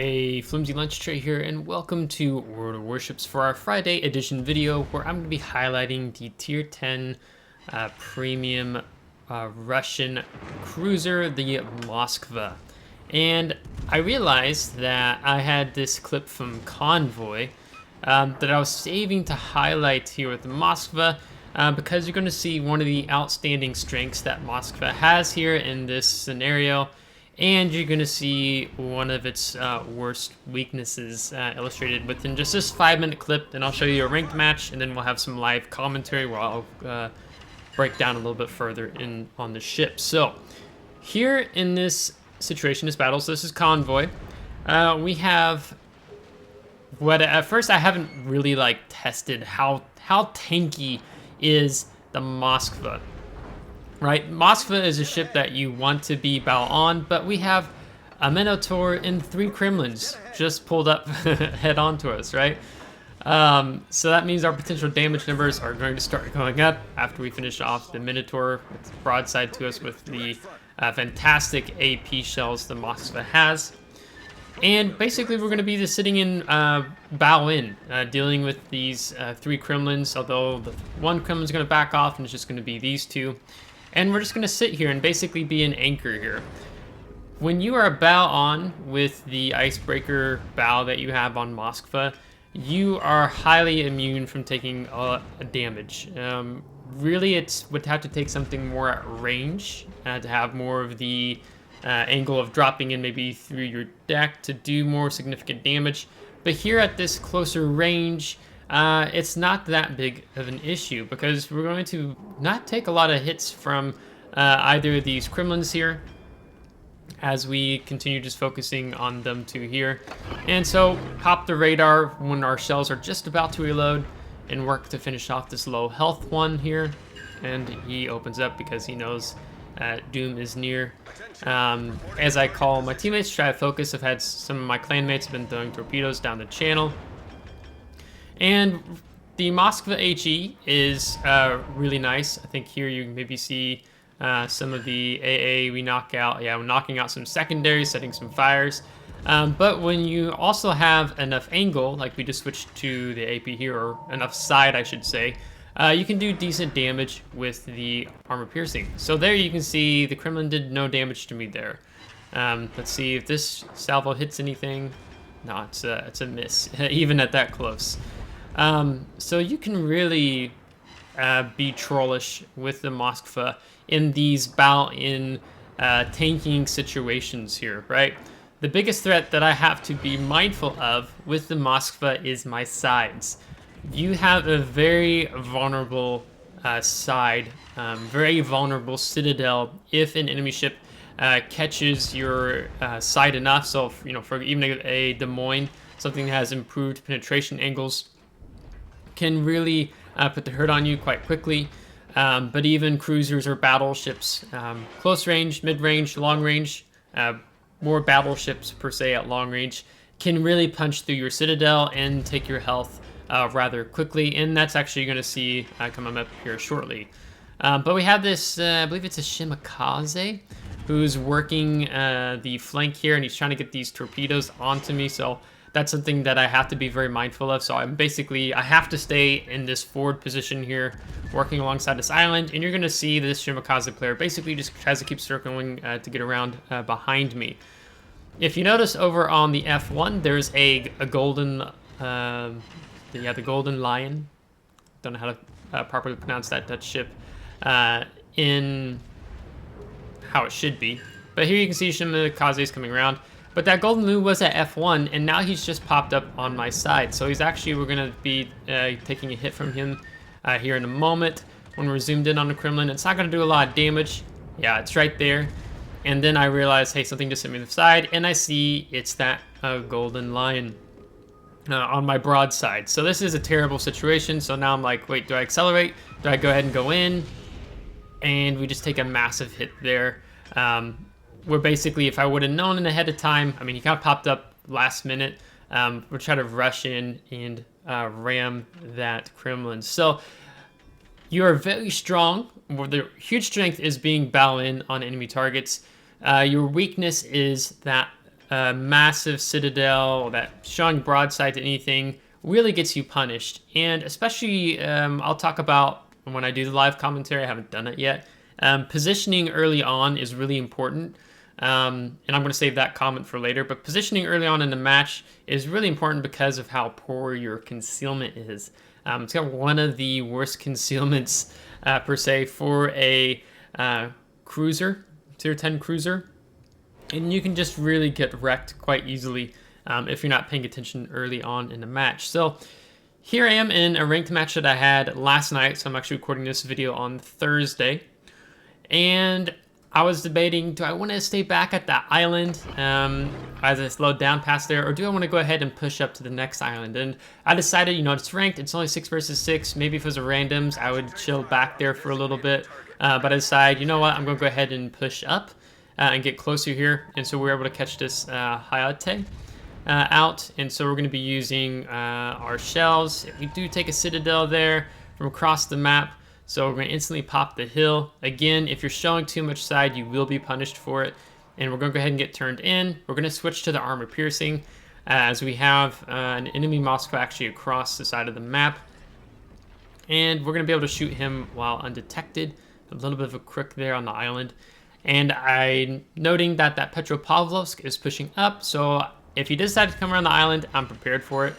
Hey, Flimsy Lunch Tray here, and welcome to World of Warships for our Friday edition video, where I'm going to be highlighting the Tier 10 premium Russian cruiser, the Moskva. And I realized that I had this clip from Convoy that I was saving to highlight here with the Moskva, because you're going to see one of the outstanding strengths that Moskva has here in this scenario. And you're going to see one of its worst weaknesses illustrated within just this 5-minute clip. Then I'll show you a ranked match, and then we'll have some live commentary where I'll break down a little bit further on the ship. So here in this situation, this battle, so this is Convoy. We have what at first I haven't really tested how tanky is the Moskva. Right, Moskva is a ship that you want to be bow on, but we have a Minotaur and 3 Kremlins just pulled up head on to us, right? So that means our potential damage numbers are going to start going up after we finish off the Minotaur with broadside to us with the fantastic AP shells the Moskva has. And basically we're going to be just sitting in bow in, dealing with these 3 Kremlins, although the 1 Kremlin is going to back off and it's just going to be these 2. And we're just going to sit here and basically be an anchor here. When you are bow on with the icebreaker bow that you have on Moskva, you are highly immune from taking damage. Really, it would have to take something more at range to have more of the angle of dropping in maybe through your deck to do more significant damage. But here at this closer range, it's not that big of an issue because we're going to not take a lot of hits from either of these Kremlins here as we continue just focusing on them 2 here. And so pop the radar when our shells are just about to reload and work to finish off this low health one here. And he opens up because he knows doom is near. As I call my teammates to try to focus, I've had some of my clanmates have been throwing torpedoes down the channel. And the Moskva HE is really nice. I think here you maybe see some of the AA we knock out. Yeah, we're knocking out some secondaries, setting some fires. But when you also have enough angle, like we just switched to the AP here, or enough side, I should say, you can do decent damage with the armor piercing. So there you can see the Kremlin did no damage to me there. Let's see if this salvo hits anything. No, it's a miss, even at that close. So you can really be trollish with the Moskva in these bow-in tanking situations here, right? The biggest threat that I have to be mindful of with the Moskva is my sides. You have a very vulnerable side, very vulnerable citadel if an enemy ship catches your side enough. So, for even a Des Moines, something that has improved penetration angles, can really put the hurt on you quite quickly. But even cruisers or battleships, close range, mid-range, long range, more battleships per se at long range, can really punch through your citadel and take your health rather quickly. And that's actually going to see coming up here shortly. But we have this, I believe it's a Shimakaze, who's working the flank here, and he's trying to get these torpedoes onto me. So that's something that I have to be very mindful of. So I have to stay in this forward position here, working alongside this island. And you're going to see this Shimakaze player basically just tries to keep circling to get around behind me. If you notice over on the F1, there's a golden, the golden lion. Don't know how to properly pronounce that Dutch ship in how it should be. But here you can see Shimakaze is coming around. But that Golden Lou was at F1, and now he's just popped up on my side. So we're going to be taking a hit from him here in a moment. When we're zoomed in on the Kremlin, it's not going to do a lot of damage. Yeah, it's right there. And then I realize, hey, something just hit me on the side, and I see it's that Golden Lion on my broadside. So this is a terrible situation. So now I'm like, wait, do I accelerate? Do I go ahead and go in? And we just take a massive hit there. Where basically, if I would have known it ahead of time, I mean, he kind of popped up last minute. We'll try to rush in and ram that Kremlin. So you are very strong. The huge strength is being bow in on enemy targets. Your weakness is that massive citadel that showing broadside to anything really gets you punished. And especially, I'll talk about when I do the live commentary, I haven't done it yet. Positioning early on is really important. And I'm going to save that comment for later, but positioning early on in the match is really important because of how poor your concealment is. It's got one of the worst concealments, per se, for a cruiser, tier 10 cruiser. And you can just really get wrecked quite easily if you're not paying attention early on in the match. So here I am in a ranked match that I had last night. So I'm actually recording this video on Thursday. And I was debating, do I want to stay back at that island as I slowed down past there, or do I want to go ahead and push up to the next island? And I decided, you know, it's ranked, it's only 6 versus 6. Maybe if it was a randoms, I would chill back there for a little bit. But I decided, you know what, I'm going to go ahead and push up and get closer here. And so we were able to catch this Hayate out. And so we're going to be using our shells. We do take a citadel there from across the map. So we're going to instantly pop the hill. Again, if you're showing too much side, you will be punished for it. And we're going to go ahead and get turned in. We're going to switch to the armor piercing as we have an enemy Moskva actually across the side of the map. And we're going to be able to shoot him while undetected. A little bit of a crook there on the island. And I'm noting that Petropavlovsk is pushing up. So if he does decide to come around the island, I'm prepared for it.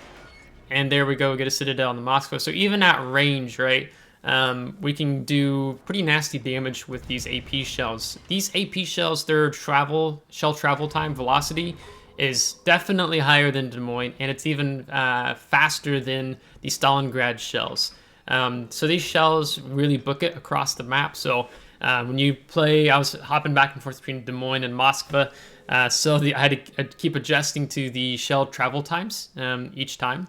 And there we go, we get a citadel on the Moskva. So even at range, right? We can do pretty nasty damage with these AP shells. These AP shells, their shell travel time velocity is definitely higher than Des Moines, and it's even faster than the Stalingrad shells. So these shells really book it across the map. So when you play, I was hopping back and forth between Des Moines and Moskva, so I had to keep adjusting to the shell travel times each time.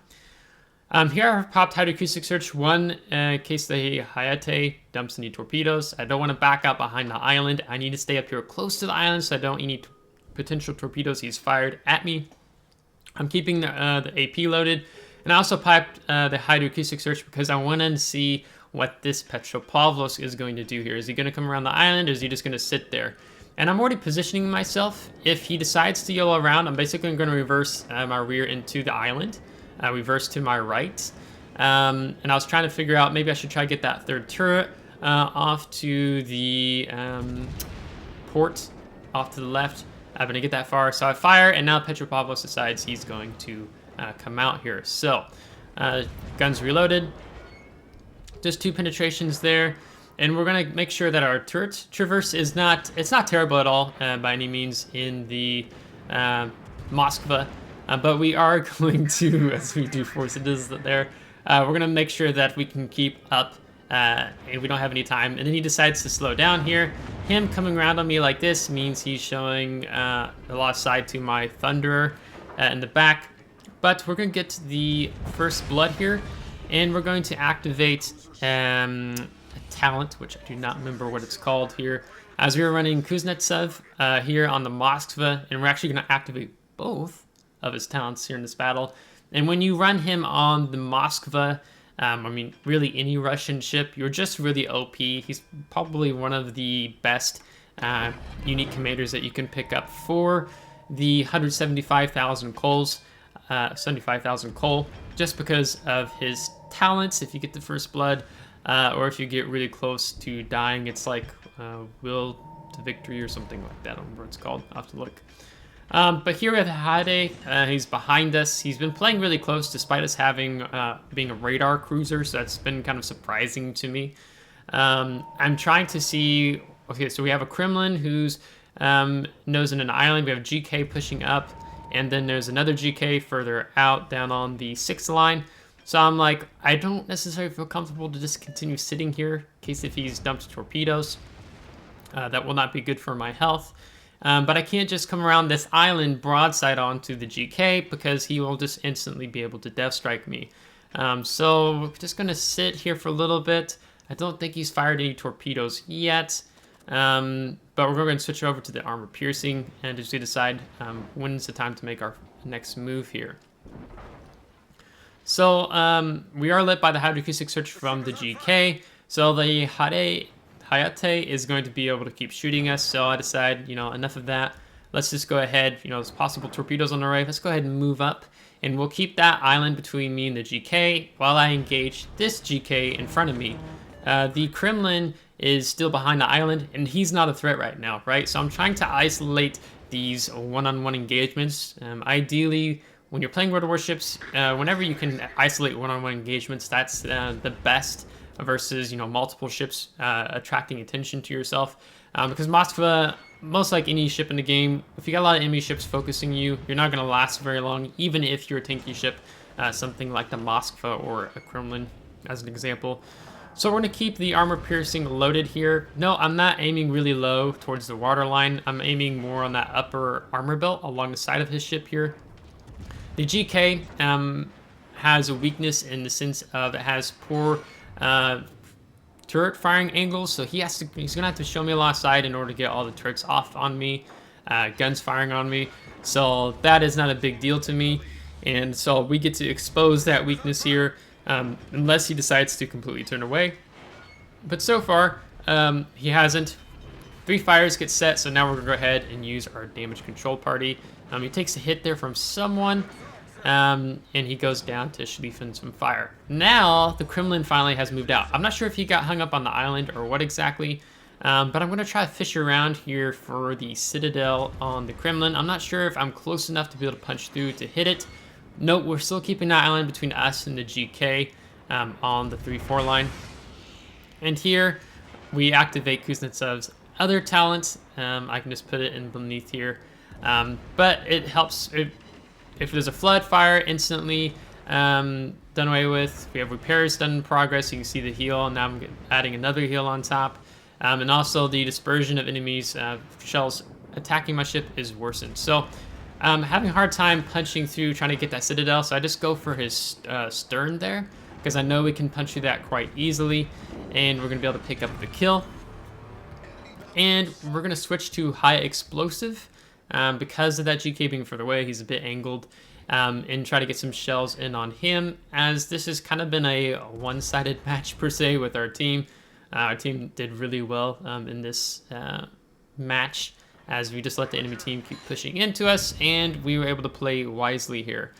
Here I've popped hydroacoustic search one in case the Hayate dumps any torpedoes. I don't want to back out behind the island. I need to stay up here close to the island so I don't any potential torpedoes he's fired at me. I'm keeping the AP loaded. And I also piped the hydroacoustic search because I want to see what this Petropavlovsk is going to do here. Is he going to come around the island, or is he just going to sit there? And I'm already positioning myself. If he decides to YOLO around, I'm basically going to reverse my rear into the island. Reverse to my right. And I was trying to figure out, maybe I should try to get that third turret off to the port off to the left. I'm going to get that far. So I fire, and now Petropavlovsk decides he's going to come out here. So guns reloaded. Just 2 penetrations there. And we're going to make sure that our turret traverse is not terrible at all by any means in the Moskva. But we are going to, as we do force it is there, we're going to make sure that we can keep up and we don't have any time. And then he decides to slow down here. Him coming around on me like this means he's showing a lot of side to my Thunderer in the back. But we're going to get the first blood here, and we're going to activate a talent, which I do not remember what it's called here. As we were running Kuznetsov here on the Moskva, and we're actually going to activate both of his talents here in this battle. And when you run him on the Moskva, I mean, really any Russian ship, you're just really OP. He's probably one of the best unique commanders that you can pick up for the 175,000 coals, 75,000 coal, just because of his talents. If you get the first blood, or if you get really close to dying, it's like will to victory or something like that. I don't remember what it's called. I'll have to look. But here we have Hade. He's behind us. He's been playing really close despite us having being a radar cruiser, so that's been kind of surprising to me. I'm trying to see... Okay, so we have a Kremlin who's nose in an island. We have GK pushing up, and then there's another GK further out down on the 6th line. So I'm like, I don't necessarily feel comfortable to just continue sitting here in case if he's dumped torpedoes. That will not be good for my health. But I can't just come around this island broadside onto the GK because he will just instantly be able to death strike me. So we're just going to sit here for a little bit. I don't think he's fired any torpedoes yet. But we're going to switch over to the armor piercing and just decide when's the time to make our next move here. So we are lit by the hydroacoustic search from the GK. So the Hayate is going to be able to keep shooting us, so I decide, you know, enough of that. let's just go ahead, there's possible torpedoes on the right. Let's go ahead and move up, and we'll keep that island between me and the GK while I engage this GK in front of me. The Kremlin is still behind the island, and he's not a threat right now, right? So I'm trying to isolate these one-on-one engagements. Ideally, when you're playing World of Warships, whenever you can isolate one-on-one engagements, that's the best versus multiple ships attracting attention to yourself. Because Moskva, most like any ship in the game, if you got a lot of enemy ships focusing you, you're not going to last very long, even if you're a tanky ship, something like the Moskva or a Kremlin, as an example. So we're going to keep the armor piercing loaded here. No, I'm not aiming really low towards the waterline. I'm aiming more on that upper armor belt along the side of his ship here. The GK has a weakness in the sense of it has poor turret firing angles, so he's gonna have to show me a lot of side in order to get all the turrets off on me, guns firing on me. So that is not a big deal to me, and so we get to expose that weakness here, unless he decides to completely turn away. But so far, he hasn't. 3 fires get set, so now we're gonna go ahead and use our damage control party. He takes a hit there from someone, and he goes down to Schlieffen some fire. Now, the Kremlin finally has moved out. I'm not sure if he got hung up on the island or what exactly, but I'm going to try to fish around here for the Citadel on the Kremlin. I'm not sure if I'm close enough to be able to punch through to hit it. Note, we're still keeping that island between us and the GK on the 3-4 line. And here, we activate Kuznetsov's other talent. I can just put it in beneath here. But it helps... If there's a flood, fire instantly done away with. We have repairs done in progress. You can see the heal, and now I'm adding another heal on top. And also the dispersion of enemies shells attacking my ship is worsened. So I'm having a hard time punching through, trying to get that Citadel. So I just go for his stern there, because I know we can punch through that quite easily, and we're going to be able to pick up the kill. And we're going to switch to high explosive. Because of that GK being further away, he's a bit angled, and try to get some shells in on him, as this has kind of been a one-sided match per se with our team. Our team did really well in this match, as we just let the enemy team keep pushing into us, and we were able to play wisely here.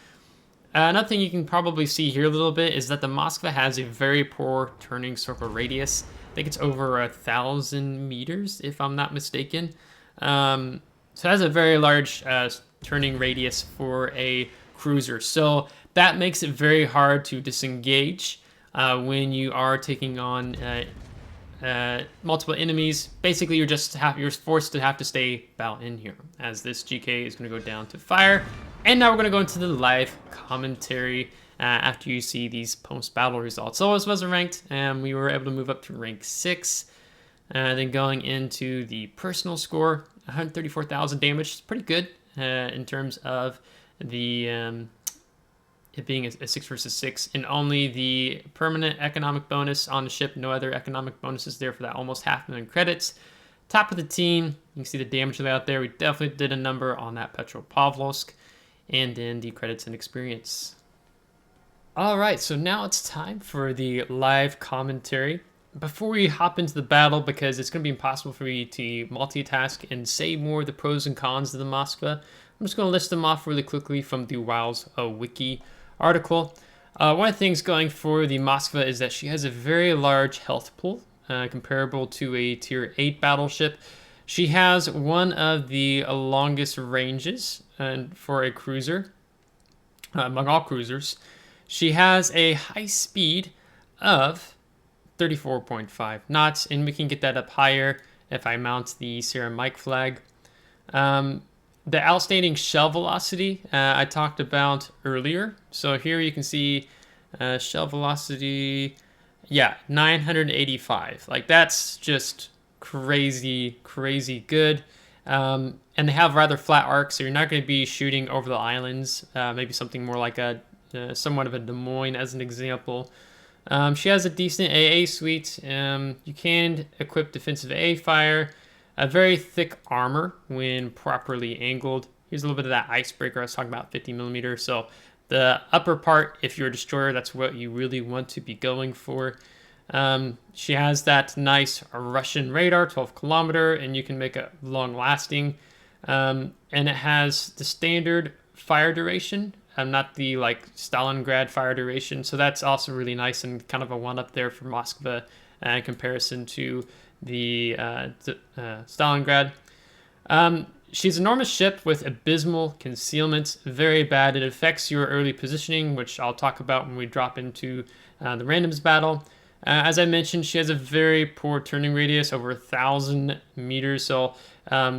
Another thing you can probably see here a little bit is that the Moskva has a very poor turning circle radius. I think it's over 1,000 meters, if I'm not mistaken. So it has a very large turning radius for a cruiser. So that makes it very hard to disengage when you are taking on multiple enemies. Basically, you're forced to have to stay about in here, as this GK is going to go down to fire. And now we're going to go into the live commentary after you see these post-battle results. So this was ranked, and we were able to move up to rank 6. Then going into the personal score, 134,000 damage is pretty good in terms of the it being a 6 versus 6, and only the permanent economic bonus on the ship. No other economic bonuses there for that almost 500,000 credits. Top of the team, you can see the damage out there. We definitely did a number on that Petropavlovsk, and then the credits and experience. All right, so now it's time for the live commentary. Before we hop into the battle, because it's going to be impossible for me to multitask and say more of the pros and cons of the Moskva, I'm just going to list them off really quickly from the WoW's Wiki article. One of the things going for the Moskva is that she has a very large health pool, comparable to a tier 8 battleship. She has one of the longest ranges for a cruiser, among all cruisers. She has a high speed of 34.5 knots, and we can get that up higher if I mount the ceramic flag. The outstanding shell velocity I talked about earlier. So here you can see shell velocity, 985. Like, that's just crazy good. And they have rather flat arcs, so you're not going to be shooting over the islands. Maybe something more like somewhat of a Des Moines as an example. She has a decent AA suite. You can equip defensive AA fire, a very thick armor when properly angled. Here's a little bit of that icebreaker I was talking about, 50mm. So the upper part, if you're a destroyer, that's what you really want to be going for. She has that nice Russian radar, 12 kilometer, and you can make a long-lasting And it has the standard fire duration, not the like Stalingrad fire duration. So that's also really nice and kind of a one up there for Moskva in comparison to the Stalingrad. She's an enormous ship with abysmal concealment, very bad. It affects your early positioning, which I'll talk about when we drop into the randoms battle. As I mentioned, she has a very poor turning radius, over 1,000 meters. So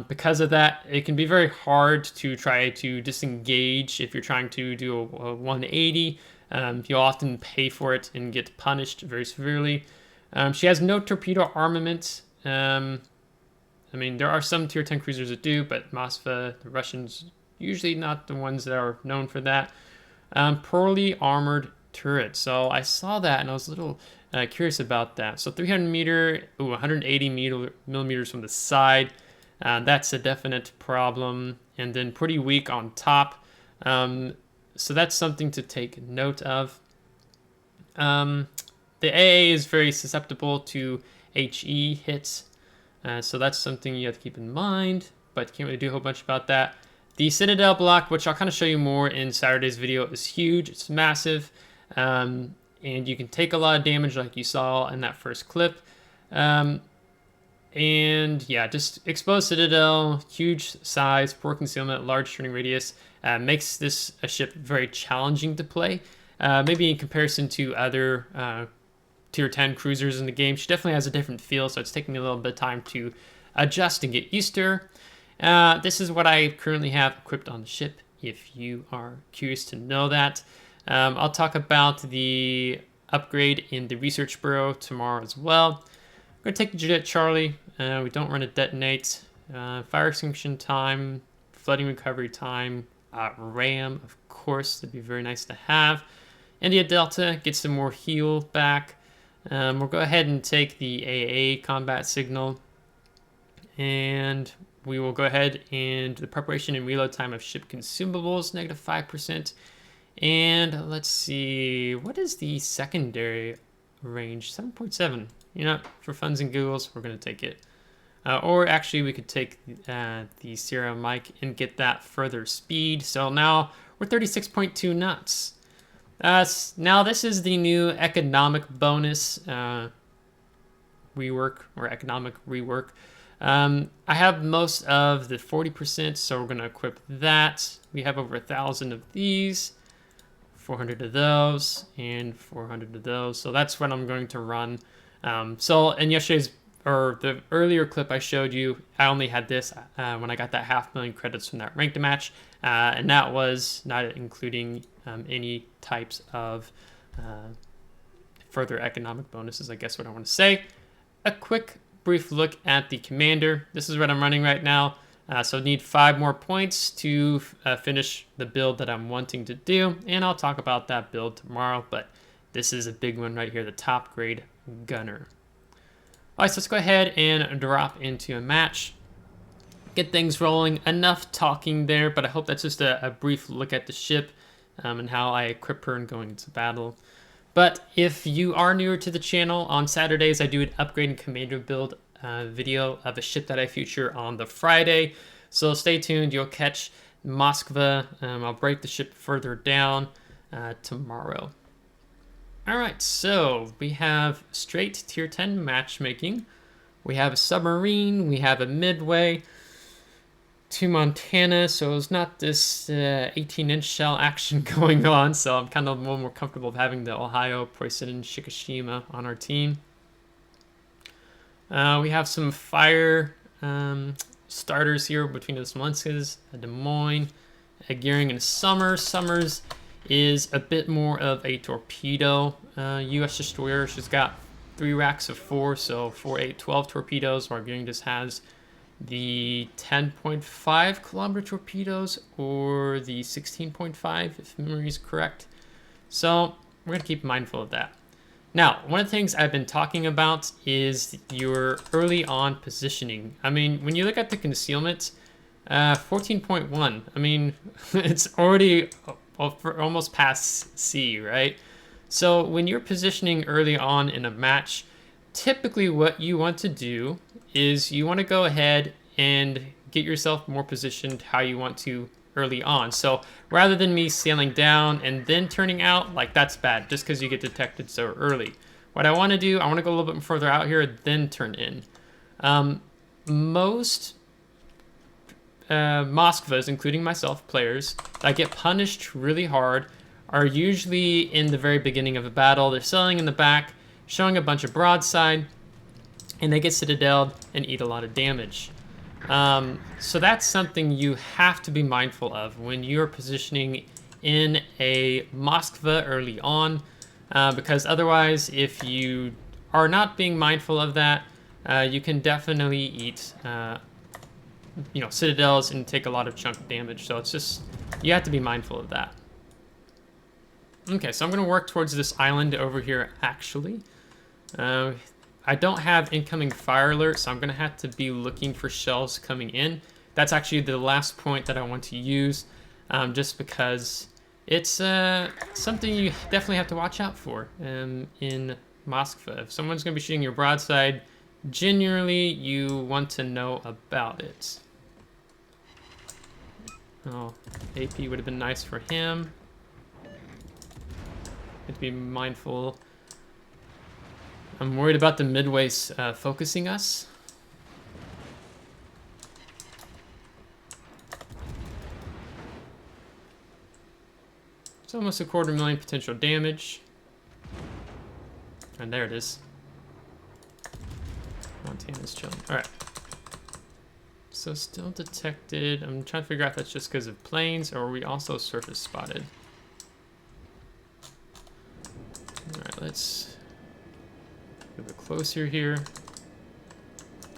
because of that, it can be very hard to try to disengage if you're trying to do a 180. You'll often pay for it and get punished very severely. She has no torpedo armament. I mean, there are some tier 10 cruisers that do, but Moskva, the Russians, usually not the ones that are known for that. Poorly armored turret. So I saw that and I was a little curious about that. So 300 meter, 180 millimeters from the side. That's a definite problem. And then pretty weak on top. So that's something to take note of. The AA is very susceptible to HE hits. So that's something you have to keep in mind, but can't really do a whole bunch about that. The Citadel block, which I'll kind of show you more in Saturday's video, is huge. It's massive, and you can take a lot of damage like you saw in that first clip. And yeah, just exposed Citadel, huge size, poor concealment, large turning radius, makes this a ship very challenging to play. Maybe in comparison to other tier 10 cruisers in the game. She definitely has a different feel, so it's taking me a little bit of time to adjust and get used to her. This is what I currently have equipped on the ship, if you are curious to know that. I'll talk about the upgrade in the research bureau tomorrow as well. I'm going to take the Jet Charlie. We don't run a detonate. Fire extinction time, flooding recovery time, RAM, of course, that'd be very nice to have. India Delta, get some more heal back. We'll go ahead and take the AA combat signal, and we will go ahead and the preparation and reload time of ship consumables, -5%. And let's see, what is the secondary range? 7.7. You know, for funs and giggles, we're going to take it. Or actually, we could take the Sierra Mike and get that further speed. So now we're 36.2 knots. Now this is the new economic bonus rework, or economic rework. I have most of the 40%, so we're going to equip that. We have over 1,000 of these, 400 of those, and 400 of those. So that's what I'm going to run. So in yesterday's, or the earlier clip I showed you, I only had this when I got that 500,000 credits from that ranked match, and that was not including any types of further economic bonuses, I guess what I want to say. A quick brief look at the commander. This is what I'm running right now. So I need 5 more points to finish the build that I'm wanting to do, and I'll talk about that build tomorrow, but this is a big one right here, the top grade gunner. Alright, so let's go ahead and drop into a match. Get things rolling. Enough talking there, but I hope that's just a brief look at the ship and how I equip her and going into battle. But if you are newer to the channel, on Saturdays I do an upgrade and commander build video of a ship that I feature on the Friday. So stay tuned, you'll catch Moskva. I'll break the ship further down tomorrow. Alright, so we have straight tier 10 matchmaking. We have a submarine, we have a midway to Montana, so it's not this 18-inch shell action going on, so I'm kind of a little more comfortable with having the Ohio, Poison, and Shikishima on our team. We have some fire starters here between the Smolenskas, a Des Moines, a Gearing, and a Summers is a bit more of a torpedo U.S. destroyer. She's got 3 racks of 4, so 4, 8, 12 torpedoes, while Gearing just has the 10.5 kilometer torpedoes or the 16.5, if memory is correct. So we're going to keep mindful of that. Now, one of the things I've been talking about is your early on positioning. I mean, when you look at the concealment, 14.1, I mean, it's already almost past C, right? So when you're positioning early on in a match, typically what you want to do is you want to go ahead and get yourself more positioned how you want to early on. So rather than me sailing down and then turning out, like that's bad just because you get detected so early. What I want to do, I want to go a little bit further out here, then turn in. Most Moskvas, including myself, players that get punished really hard are usually in the very beginning of a battle. They're sailing in the back, showing a bunch of broadside, and they get citadeled and eat a lot of damage. So that's something you have to be mindful of when you're positioning in a Moskva early on, because otherwise, if you are not being mindful of that, you can definitely eat citadels and take a lot of chunk damage. So it's just, you have to be mindful of that. Okay, so I'm going to work towards this island over here, actually. I don't have incoming fire alert, so I'm going to have to be looking for shells coming in. That's actually the last point that I want to use, just because it's something you definitely have to watch out for in Moskva. If someone's going to be shooting your broadside, generally you want to know about it. Oh, AP would have been nice for him. Have to be mindful. I'm worried about the midways focusing us. It's almost 250,000 potential damage. And there it is. Montana's chilling. Alright. So still detected. I'm trying to figure out if that's just because of planes or are we also surface spotted. Alright, let's move it closer here.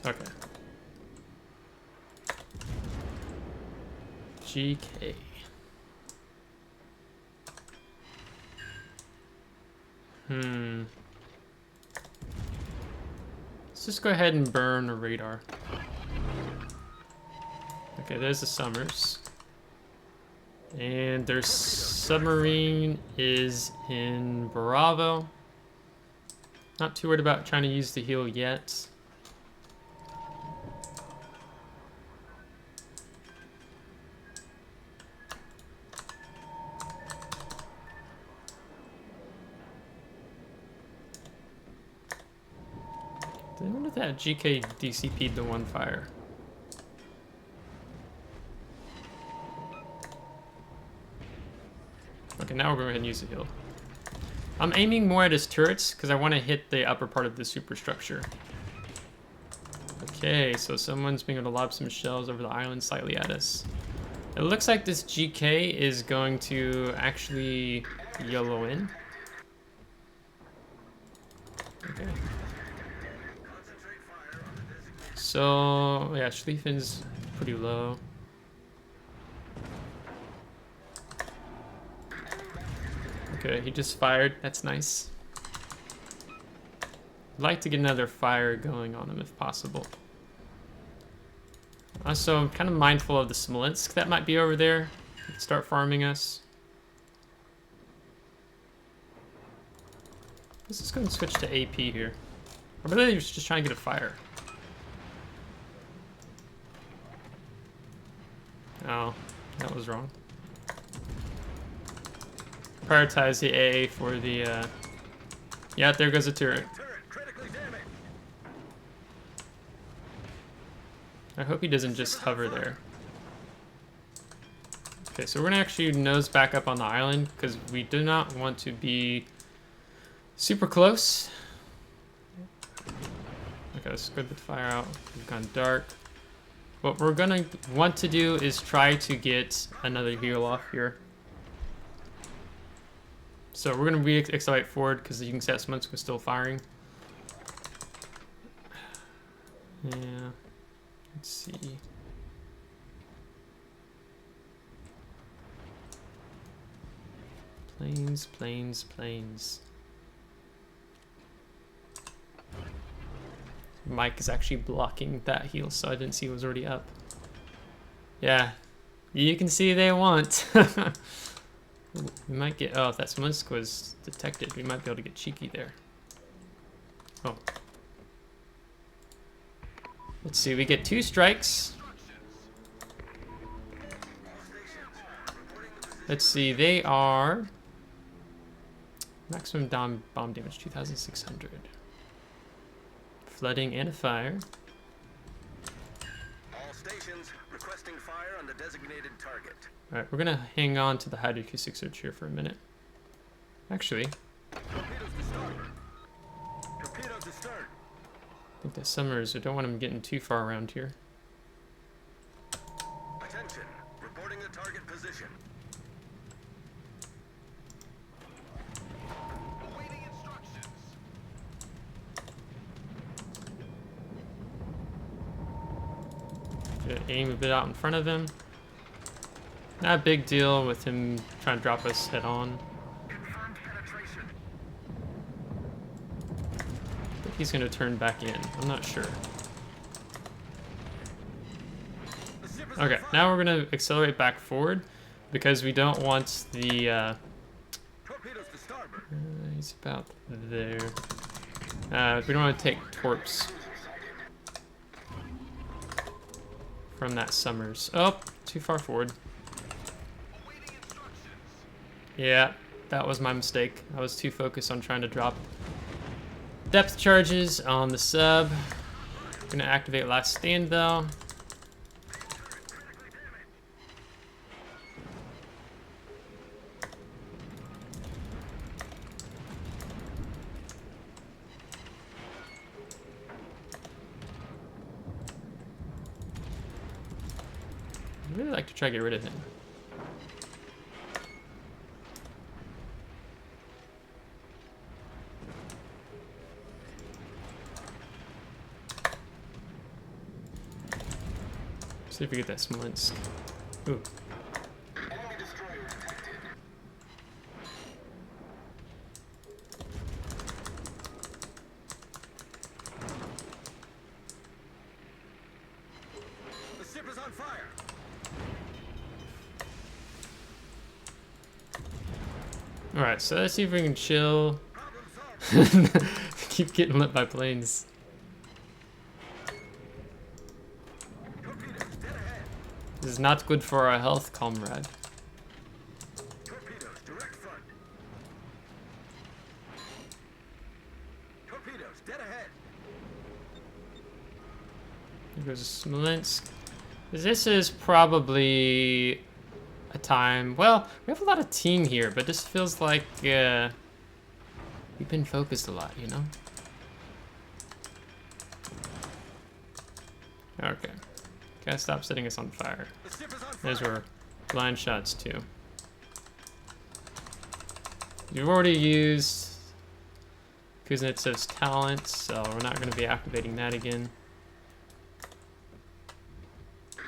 Okay. GK. Let's just go ahead and burn a radar. Okay, there's the Summers. And their submarine is in Bravo. Not too worried about trying to use the heal yet. I wonder if that GK DCP'd the one fire. Okay, now we're going to go ahead and use the heal. I'm aiming more at his turrets because I want to hit the upper part of the superstructure. Okay, so someone's being able to lob some shells over the island slightly at us. It looks like this GK is going to actually yellow in. Okay. So, yeah, Schlieffen's pretty low. Okay, he just fired. That's nice. I'd like to get another fire going on him if possible. Also, I'm kind of mindful of the Smolensk that might be over there. Start farming us. Let's just go and switch to AP here. I really was just trying to get a fire. Oh, that was wrong. Prioritize the AA for the, yeah, there goes the turret. I hope he doesn't just hover there. Okay, so we're gonna actually nose back up on the island because we do not want to be super close. Okay, let's go to the fire out. We've gone dark. What we're gonna want to do is try to get another heal off here. So we're gonna re-accelerate forward because you can see that Smolensk was still firing. Yeah. Let's see. Planes, planes, planes. Mike is actually blocking that heal, so I didn't see it was already up. Yeah, you can see they want. We might get, oh, if that Smolensk was detected, we might be able to get cheeky there. Oh. Let's see, we get 2 strikes. Let's see, they are maximum bomb damage 2,600. Flooding and a fire. All stations requesting fire on the designated target. All right, we're gonna hang on to the hydroacoustic search here for a minute. Actually, Torpedoes to starboard. Torpedoes to stern. I think the summers, I don't want them getting too far around here. Attention, reporting the target position. Awaiting instructions. Gonna aim a bit out in front of him. Not a big deal with him trying to drop us head on. Confirmed penetration. I think he's gonna turn back in. I'm not sure. The ship is Okay, on fire. now we're gonna accelerate back forward because we don't want the. Torpedoes to starboard. He's about there. We don't want to take torps from that Summers. Oh, too far forward. Awaiting instructions. Yeah, that was my mistake. I was too focused on trying to drop depth charges on the sub. Gonna activate last stand though. I'd really like to try to get rid of him. See if we get that Smolensk. Ooh. Enemy destroyer detected. The ship is on fire. Alright, so let's see if we can chill. Problem solved. Keep getting lit by planes. Torpedoes dead ahead. This is not good for our health, comrade. Torpedoes direct front. Torpedoes dead ahead. Here goes Smolensk. This is probably a time. Well, we have a lot of team here, but this feels like we've been focused a lot, you know? Okay. Gotta stop setting us on fire. The ship is on fire. Those were blind shots, too. We've already used Kuznetsov's talent, so we're not going to be activating that again.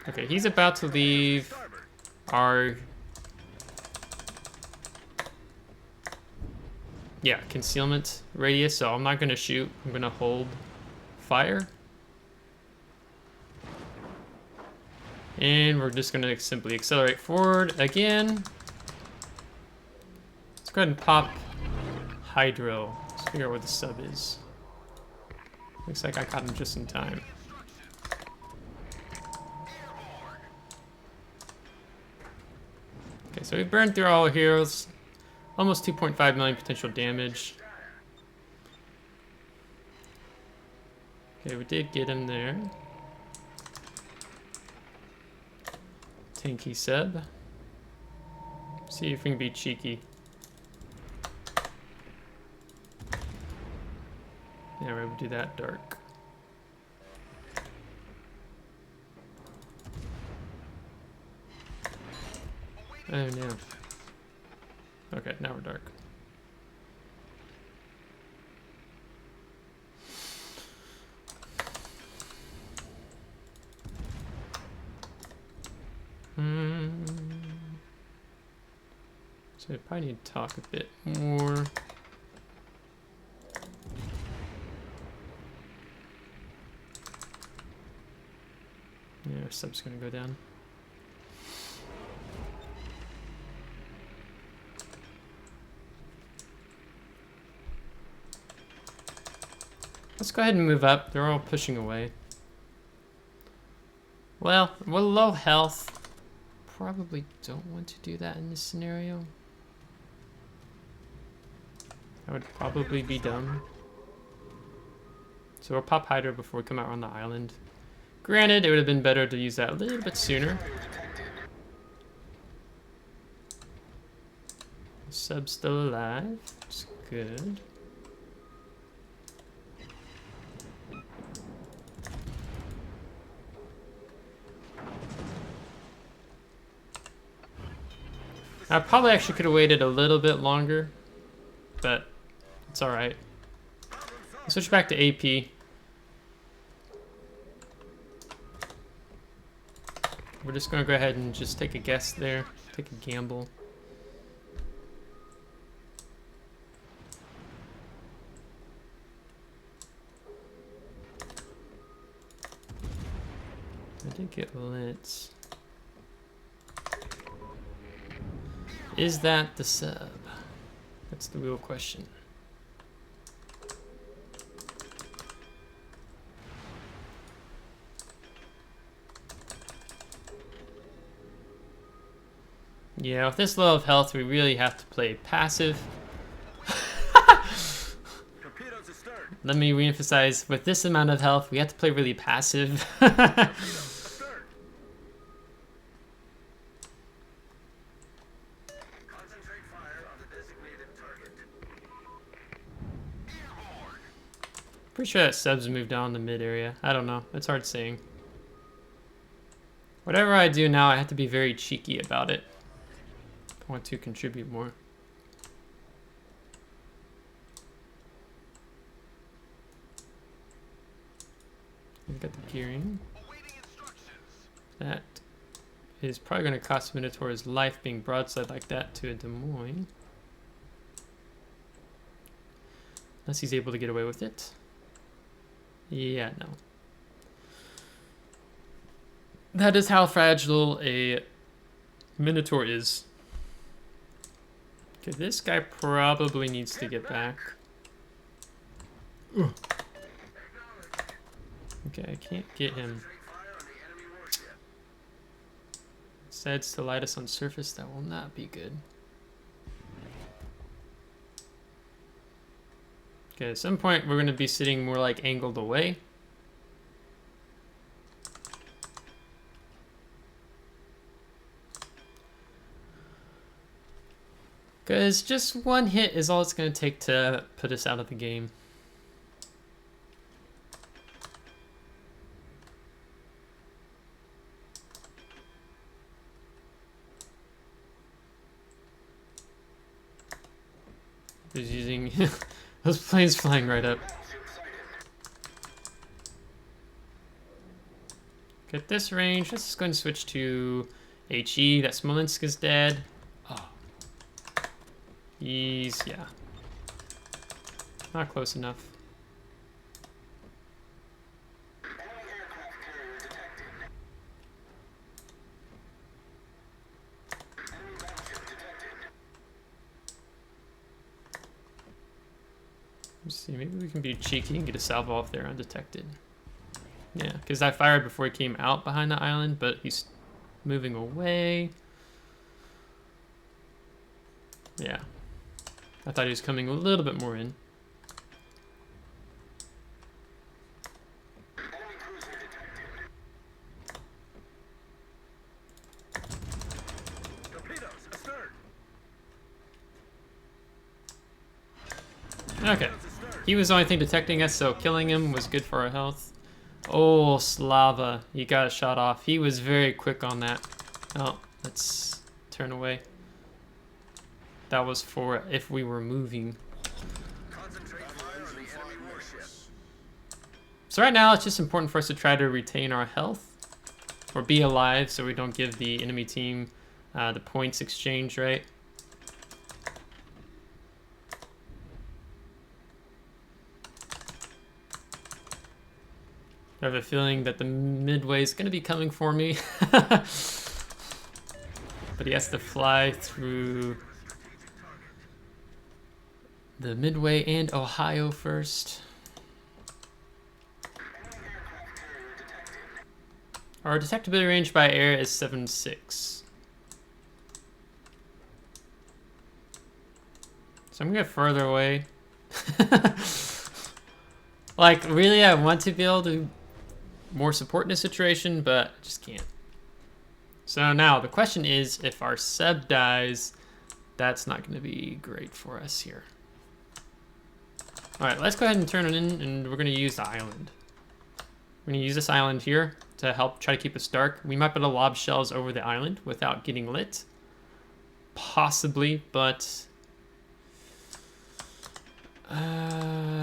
Okay, he's about to leave Starboard. our... Yeah, concealment radius, so I'm not going to shoot. I'm going to hold fire. And we're just going to simply accelerate forward again. Let's go ahead and pop Hydro. Let's figure out where the sub is. Looks like I caught him just in time. Okay, so we burned through all our heroes. Almost 2.5 million potential damage. Okay, we did get him there. Tanky sub. See if we can be cheeky. Yeah, we're able to do that dark. Oh no. Okay, now we're dark. So I probably need to talk a bit more. Yeah, our sub's gonna go down. Let's go ahead and move up. They're all pushing away. Well, we're low health. probably don't want to do that in this scenario. That would probably be dumb. So we'll pop Hydra before we come out on the island. Granted, it would have been better to use that a little bit sooner. Sub's still alive. It's good. I probably actually could have waited a little bit longer, but it's alright. Switch back to AP. We're just going to go ahead and just take a guess there, take a gamble. I did get lit. Is that the sub? That's the real question. Yeah, with this low of health, we really have to play passive. Let me reemphasize, with this amount of health, we have to play really passive. Pretty sure that subs moved down the mid area. I don't know. It's hard saying. Whatever I do now, I have to be very cheeky about it. I want to contribute more. We've got the gearing. That is probably going to cost Minotaur his life being broadside like that to a Des Moines. Unless he's able to get away with it. Yeah, no. That is how fragile a Minotaur is. Okay, this guy probably needs to get back. Ugh. Okay, I can't get him. Decides to light us on surface. That will not be good. Okay, at some point we're going to be sitting more like angled away. Because just one hit is all it's going to take to put us out of the game. He's using those planes flying right up. At this range, let's just go and switch to HE. That Smolensk is dead. Oh. He's, yeah. Not close enough. Let's see, maybe we can be cheeky and get a salvo off there undetected. Yeah, because I fired before he came out behind the island, but he's moving away. Yeah. I thought he was coming a little bit more in. Okay. He was the only thing detecting us, so killing him was good for our health. Oh, Slava. He got a shot off. He was very quick on that. Oh, let's turn away. That was for if we were moving. So right now, it's just important for us to try to retain our health. Or be alive so we don't give the enemy team the points exchange, right? I have a feeling that the midway is going to be coming for me. But he has to fly through the midway and Ohio first. Our detectability range by air is 7.6. So I'm gonna get further away. Like, really, I want to be able to more support in this situation, but I just can't. So now the question is, if our sub dies, that's not going to be great for us here. All right, let's go ahead and turn it in, and we're going to use the island. We're going to use this island here to help try to keep us dark. We might be able to lob shells over the island without getting lit. Possibly, but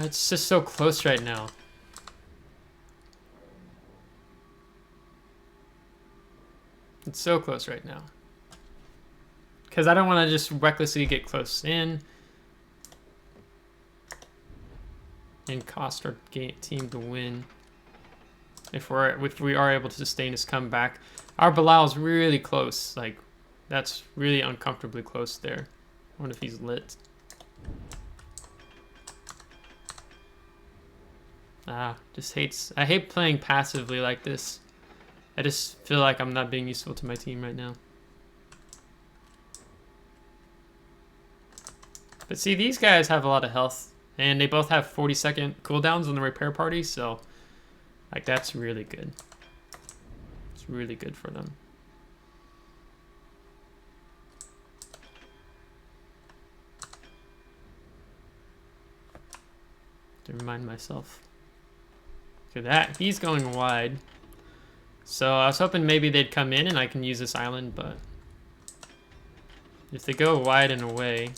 it's just so close right now. It's so close right now. Because I don't want to just recklessly get close in and cost our team to win. If we are able to sustain this comeback. Our Bilal's really close. Like, that's really uncomfortably close there. I wonder if he's lit. I hate playing passively like this. I just feel like I'm not being useful to my team right now. But see, these guys have a lot of health, and they both have 40-second cooldowns on the repair party, so like that's really good. It's really good for them. To remind myself. Look at that, he's going wide. So I was hoping maybe they'd come in and I can use this island, but if they go wide and away,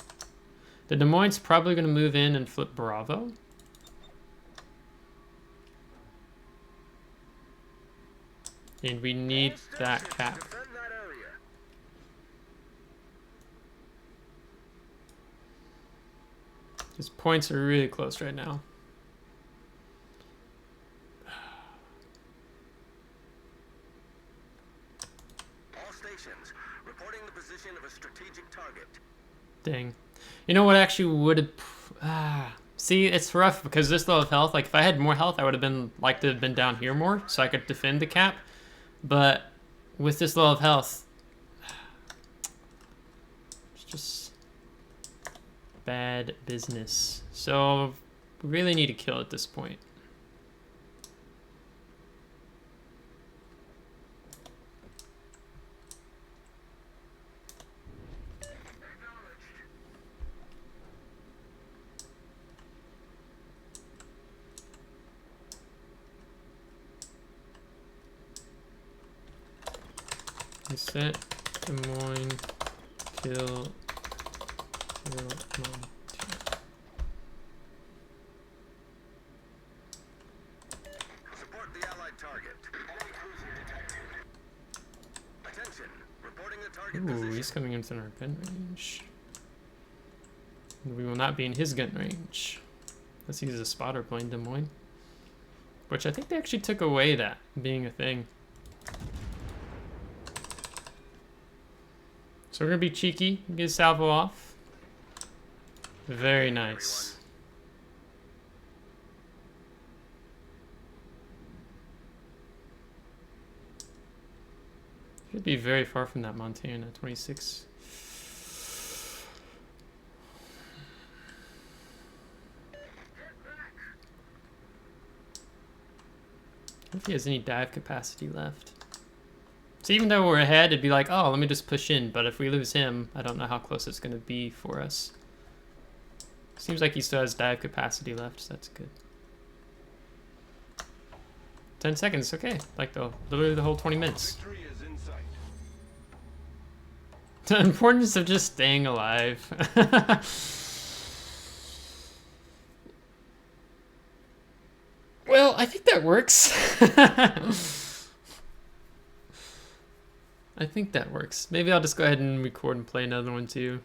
the Des Moines probably going to move in and flip Bravo. And we need that cap. His points are really close right now. Reporting the position of a strategic target. Dang. You know what actually would have... see, it's rough because this low of health, like if I had more health, I would have been like to have been down here more so I could defend the cap. But with this low of health, it's just bad business. So we really need to kill at this point. Set Des Moines, kill Montana. Support the allied target. Attention, reporting the target position. He's coming into our gun range. We will not be in his gun range. Let's use a spotter plane, Des Moines. Which I think they actually took away that being a thing. So we're gonna be cheeky, get a salvo off. Very nice. Should be very far from that Montana, 26. If he has any dive capacity left. So even though we're ahead, it'd be like, oh, let me just push in. But if we lose him, I don't know how close it's going to be for us. Seems like he still has dive capacity left, so that's good. 10 seconds, okay. Like literally the whole 20 minutes. The importance of just staying alive. Well, I think that works. I think that works. Maybe I'll just go ahead and record and play another one too.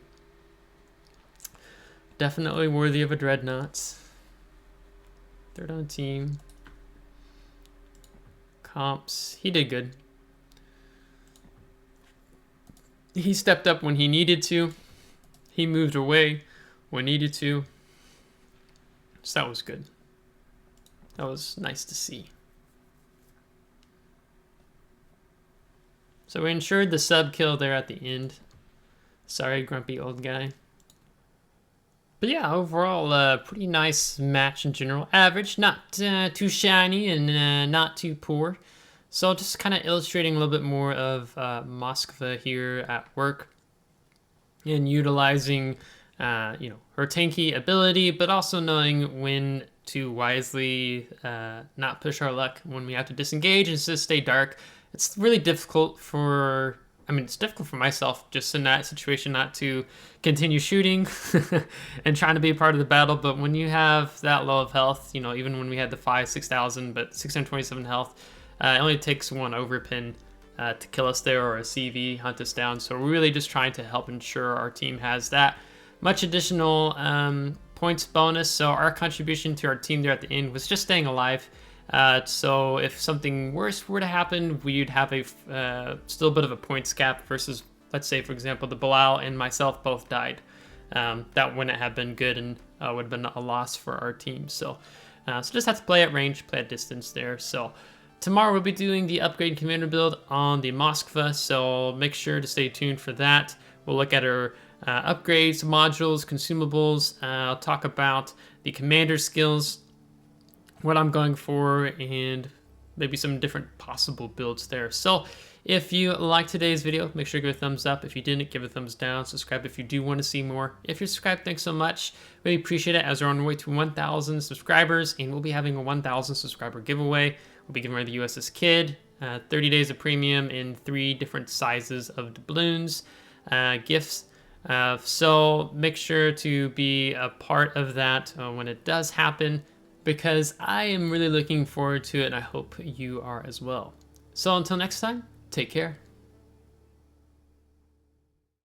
Definitely worthy of a dreadnought. Third on team. Comps. He did good. He stepped up when he needed to. He moved away when needed to. So that was good. That was nice to see. So we ensured the sub kill there at the end. Sorry, grumpy old guy. But yeah, overall, pretty nice match in general. Average, not too shiny and not too poor. So just kind of illustrating a little bit more of Moskva here at work and utilizing, her tanky ability, but also knowing when to wisely not push our luck when we have to disengage and just stay dark. It's really difficult for it's difficult for myself just in that situation not to continue shooting and trying to be a part of the battle. But when you have that low of health, even when we had the 6,000, but 627 health, it only takes one overpin to kill us there, or a CV hunt us down. So we're really just trying to help ensure our team has that much additional points bonus. So our contribution to our team there at the end was just staying alive. So if something worse were to happen, we'd have a still a bit of a points gap versus, let's say, for example, the Bilal and myself both died. That wouldn't have been good and would have been a loss for our team. So just have to play at range, play at distance there. So tomorrow we'll be doing the upgrade commander build on the Moskva, so make sure to stay tuned for that. We'll look at our upgrades, modules, consumables. I'll talk about the commander skills, what I'm going for, and maybe some different possible builds there. So if you liked today's video, make sure to give a thumbs up. If you didn't, give a thumbs down. Subscribe if you do want to see more. If you're subscribed, thanks so much. Really appreciate it, as we're on our way to 1,000 subscribers, and we'll be having a 1,000 subscriber giveaway. We'll be giving away the USS Kid, 30 days of premium in 3 different sizes of doubloons, gifts. So make sure to be a part of that when it does happen, because I am really looking forward to it, and I hope you are as well. So until next time, take care.